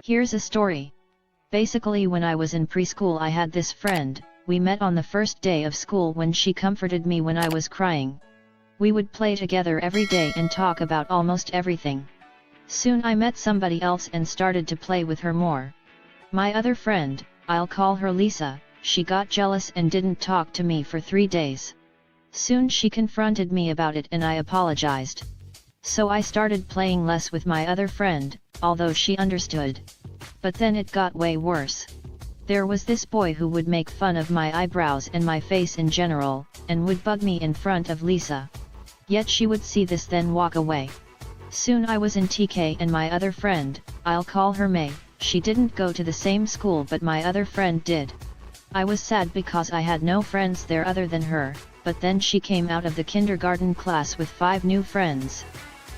Here's a story. Basically, when I was in preschool, I had this friend. We met on the first day of school when she comforted me when I was crying. We would play together every day and talk about almost everything. Soon I met somebody else and started to play with her more. My other friend, I'll call her Lisa, she got jealous and didn't talk to me for 3 days. Soon she confronted me about it and I apologized. So I started playing less with my other friend, although she understood. But then it got way worse. There was this boy who would make fun of my eyebrows and my face in general, and would bug me in front of Lisa. Yet she would see this then walk away. Soon I was in TK and my other friend, I'll call her May, she didn't go to the same school but my other friend did. I was sad because I had no friends there other than her, but then she came out of the kindergarten class with 5 new friends.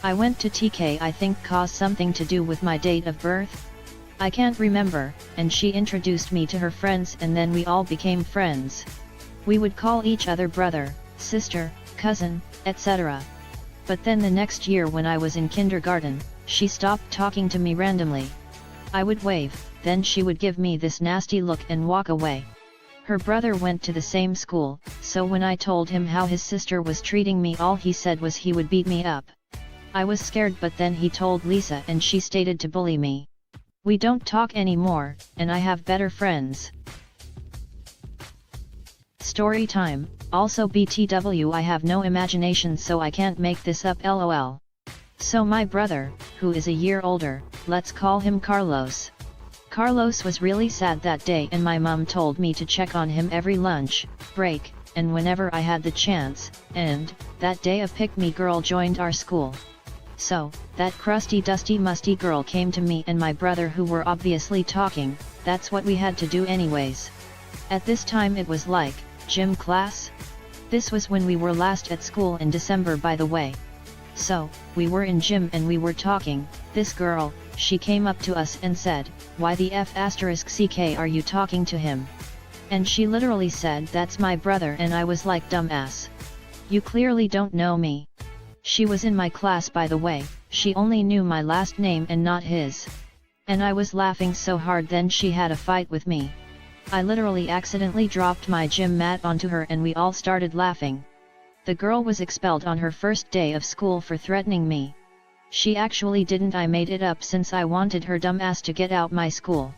I went to TK, I think caused something to do with my date of birth? I can't remember, and she introduced me to her friends and then we all became friends. We would call each other brother, sister, cousin, etc. But then the next year when I was in kindergarten, she stopped talking to me randomly. I would wave, then she would give me this nasty look and walk away. Her brother went to the same school, so when I told him how his sister was treating me, all he said was he would beat me up. I was scared, but then he told Lisa and she stated to bully me. We don't talk anymore, and I have better friends. Story time. Also BTW, I have no imagination so I can't make this up, lol. So my brother, who is a year older, let's call him Carlos. Carlos was really sad that day and my mum told me to check on him every lunch break, and whenever I had the chance, and that day a pick-me girl joined our school. So, that crusty dusty musty girl came to me and my brother who were obviously talking, that's what we had to do anyways. At this time it was like, gym class? This was when we were last at school in December, by the way. So, we were in gym and we were talking, this girl, she came up to us and said, why the F***ck are you talking to him? And she literally said that's my brother and I was like, dumbass. You clearly don't know me. She was in my class, by the way, she only knew my last name and not his. And I was laughing so hard then she had a fight with me. I literally accidentally dropped my gym mat onto her and we all started laughing. The girl was expelled on her first day of school for threatening me. She actually didn't, I made it up since I wanted her dumbass to get out my school.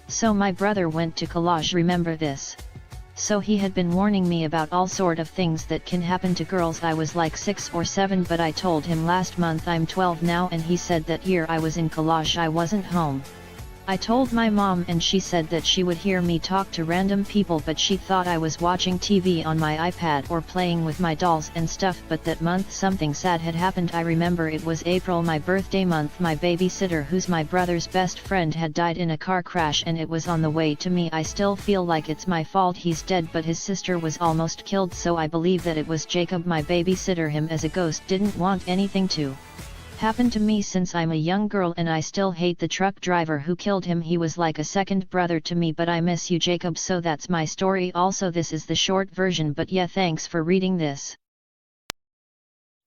So my brother went to college, remember this. So he had been warning me about all sort of things that can happen to girls. I was like 6 or 7, but I told him last month I'm 12 now and he said that year I was in college I wasn't home. I told my mom and she said that she would hear me talk to random people, but she thought I was watching TV on my iPad or playing with my dolls and stuff, but that month something sad had happened. I remember it was April, my birthday month. My babysitter, who's my brother's best friend, had died in a car crash and it was on the way to me. I still feel like it's my fault he's dead, but his sister was almost killed, so I believe that it was Jacob, my babysitter. Him as a ghost didn't want anything to happened to me since I'm a young girl, and I still hate the truck driver who killed him. He was like a second brother to me, but I miss you, Jacob. So that's my story. Also, this is the short version, but yeah, thanks for reading this.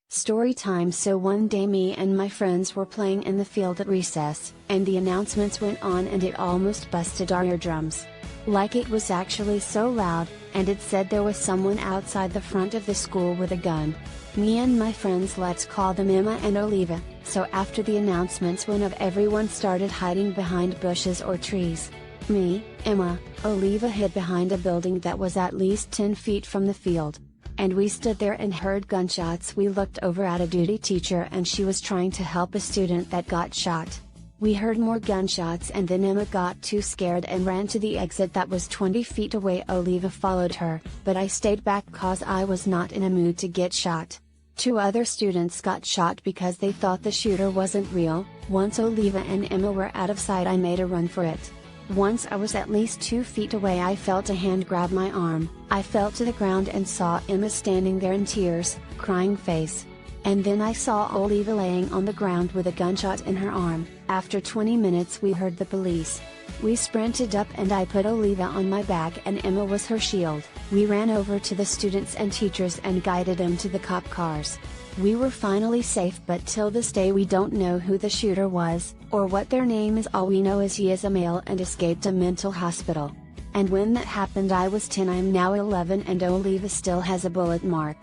Story time. So one day me and my friends were playing in the field at recess, and the announcements went on and it almost busted our eardrums. Like, it was actually so loud, and it said there was someone outside the front of the school with a gun. Me and my friends, let's call them Emma and Oliva, so after the announcements went off everyone started hiding behind bushes or trees. Me, Emma, Oliva hid behind a building that was at least 10 feet from the field. And we stood there and heard gunshots. We looked over at a duty teacher and she was trying to help a student that got shot. We heard more gunshots and then Emma got too scared and ran to the exit that was 20 feet away. Oliva followed her, but I stayed back cause I was not in a mood to get shot. 2 other students got shot because they thought the shooter wasn't real. Once Oliva and Emma were out of sight I made a run for it. Once I was at least 2 feet away I felt a hand grab my arm. I fell to the ground and saw Emma standing there in tears, crying face. And then I saw Oliva laying on the ground with a gunshot in her arm. After 20 minutes we heard the police. We sprinted up and I put Oliva on my back and Emma was her shield. We ran over to the students and teachers and guided them to the cop cars. We were finally safe, but till this day we don't know who the shooter was, or what their name is. All we know is he is a male and escaped a mental hospital. And when that happened I was 10, I'm now 11, and Oliva still has a bullet mark.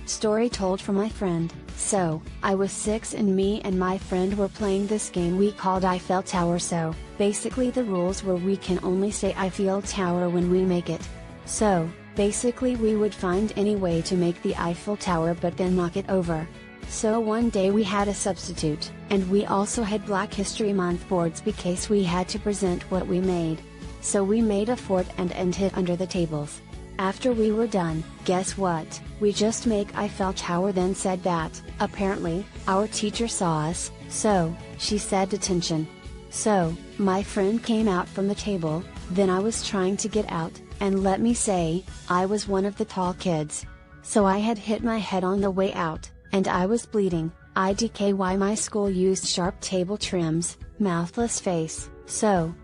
Story told from my friend. So, I was 6 and me and my friend were playing this game we called Eiffel Tower. So, basically the rules were we can only say Eiffel Tower when we make it. So, basically we would find any way to make the Eiffel Tower but then knock it over. So one day we had a substitute, and we also had Black History Month boards because we had to present what we made. So we made a fort and hid under the tables. After we were done, guess what? We just make Eiffel Tower, then said that, apparently, our teacher saw us, so, she said detention. So, my friend came out from the table, then I was trying to get out, and let me say, I was one of the tall kids. So I had hit my head on the way out, and I was bleeding. IDKY my school used sharp table trims, mouthless face, so,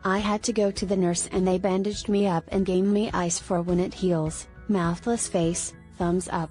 I had to go to the nurse and they bandaged me up and gave me ice for when it heals, mouthless face, thumbs up.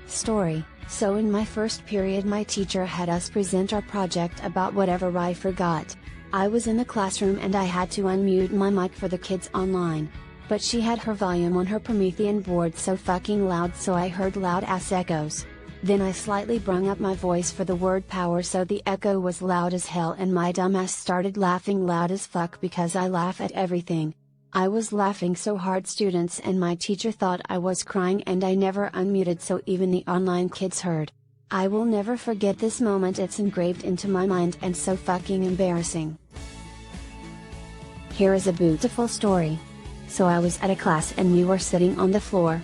Story. So in my first period my teacher had us present our project about whatever I forgot. I was in the classroom and I had to unmute my mic for the kids online. But she had her volume on her Promethean board so fucking loud, so I heard loud ass echoes. Then I slightly brung up my voice for the word power, so the echo was loud as hell, and my dumbass started laughing loud as fuck because I laugh at everything. I was laughing so hard students and my teacher thought I was crying, and I never unmuted so even the online kids heard. I will never forget this moment, it's engraved into my mind and so fucking embarrassing. Here is a beautiful story. So I was at a class and we were sitting on the floor.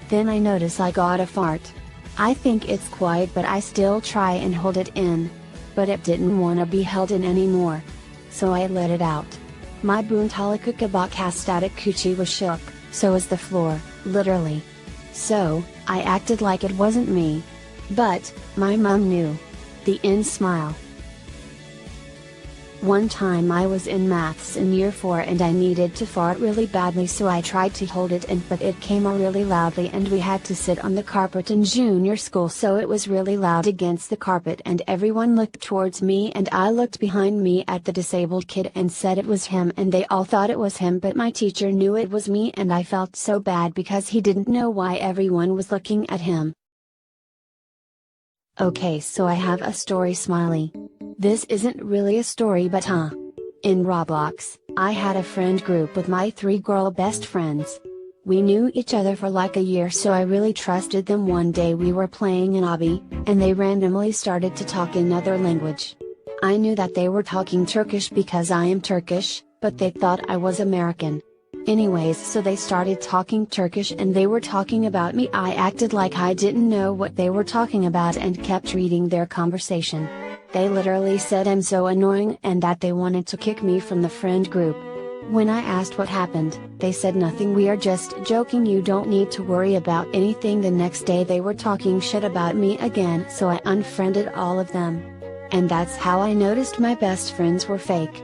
Then I notice I got a fart. I think it's quiet but I still try and hold it in. But it didn't wanna be held in anymore. So I let it out. My Buntalakukabakastatic coochie was shook, so was the floor, literally. So, I acted like it wasn't me. But, my mom knew. The end smile. One time I was in maths in year 4 and I needed to fart really badly, so I tried to hold it in, but it came out really loudly and we had to sit on the carpet in junior school, so it was really loud against the carpet and everyone looked towards me and I looked behind me at the disabled kid and said it was him, and they all thought it was him, but my teacher knew it was me and I felt so bad because he didn't know why everyone was looking at him. Okay, so I have a story, smiley. This isn't really a story but in Roblox, I had a friend group with my 3 girl best friends. We knew each other for like a year, so I really trusted them. One day we were playing an obby, and they randomly started to talk another language. I knew that they were talking Turkish because I am Turkish, but they thought I was American. Anyways, so they started talking Turkish and they were talking about me. I acted like I didn't know what they were talking about and kept reading their conversation. They literally said I'm so annoying and that they wanted to kick me from the friend group. When I asked what happened, they said nothing, we are just joking, you don't need to worry about anything. The next day they were talking shit about me again, so I unfriended all of them. And that's how I noticed my best friends were fake.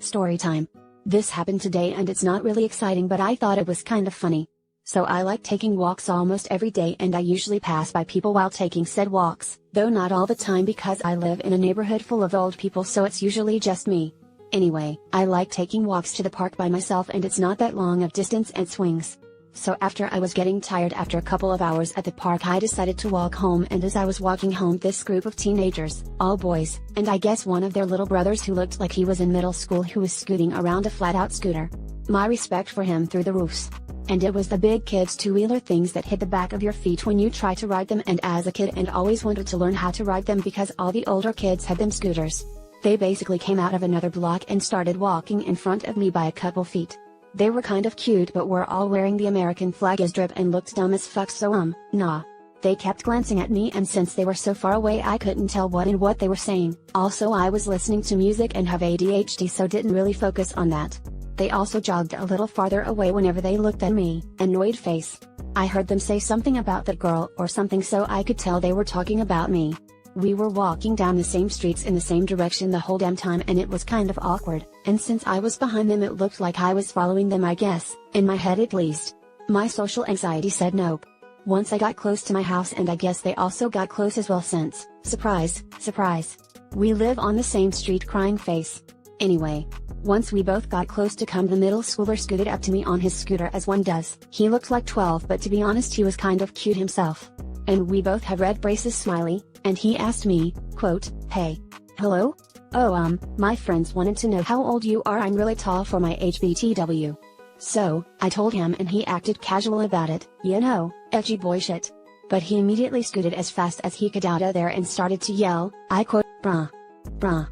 Story time. This happened today and it's not really exciting, but I thought it was kind of funny. So I like taking walks almost every day and I usually pass by people while taking said walks, though not all the time because I live in a neighborhood full of old people, so it's usually just me. Anyway, I like taking walks to the park by myself and it's not that long of distance and swings. So after I was getting tired after a couple of hours at the park, I decided to walk home, and as I was walking home, this group of teenagers, all boys, and I guess one of their little brothers who looked like he was in middle school, who was scooting around a flat-out scooter. My respect for him through the roofs. And it was the big kids two-wheeler things that hit the back of your feet when you try to ride them, and as a kid and always wanted to learn how to ride them because all the older kids had them scooters. They basically came out of another block and started walking in front of me by a couple feet. They were kind of cute but were all wearing the American flag as drip and looked dumb as fuck, so nah. They kept glancing at me, and since they were so far away I couldn't tell what they were saying. Also, I was listening to music and have ADHD, so didn't really focus on that. They also jogged a little farther away whenever they looked at me, annoyed face. I heard them say something about that girl or something, so I could tell they were talking about me. We were walking down the same streets in the same direction the whole damn time, and it was kind of awkward, and since I was behind them it looked like I was following them, I guess, in my head at least. My social anxiety said nope. Once I got close to my house, and I guess they also got close as well since, surprise, surprise, we live on the same street, crying face. Anyway, once we both got close to come, the middle schooler scooted up to me on his scooter as one does. He looked like 12, but to be honest he was kind of cute himself. And we both have red braces, smiley, and he asked me, quote, "Hey. Hello? Oh my friends wanted to know how old you are. I'm really tall for my age, BTW. So, I told him and he acted casual about it, you know, edgy boy shit. But he immediately scooted as fast as he could out of there and started to yell, I quote, bruh. Bruh.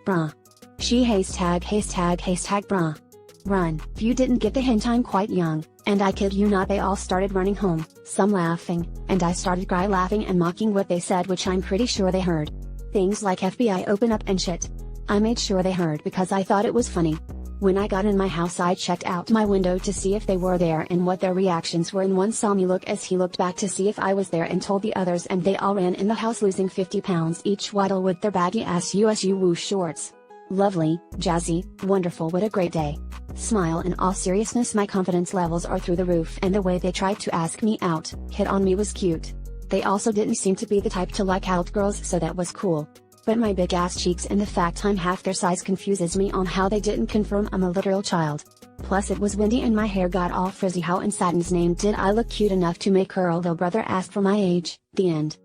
Bruh. She hashtag bruh. Run. If you didn't get the hint, I'm quite young, and I kid you not, they all started running home, some laughing, and I started cry laughing and mocking what they said, which I'm pretty sure they heard. Things like FBI open up and shit. I made sure they heard because I thought it was funny. When I got in my house I checked out my window to see if they were there and what their reactions were, and one saw me look as he looked back to see if I was there and told the others, and they all ran in the house losing 50 pounds each, waddle with their baggy ass USU woo shorts. Lovely, jazzy, wonderful, what a great day. Smile. In all seriousness, my confidence levels are through the roof, and the way they tried to ask me out, hit on me was cute. They also didn't seem to be the type to like out girls, so that was cool. But my big ass cheeks and the fact I'm half their size confuses me on how they didn't confirm I'm a literal child. Plus it was windy and my hair got all frizzy. How in Satan's name did I look cute enough to make her little brother ask for my age? The end.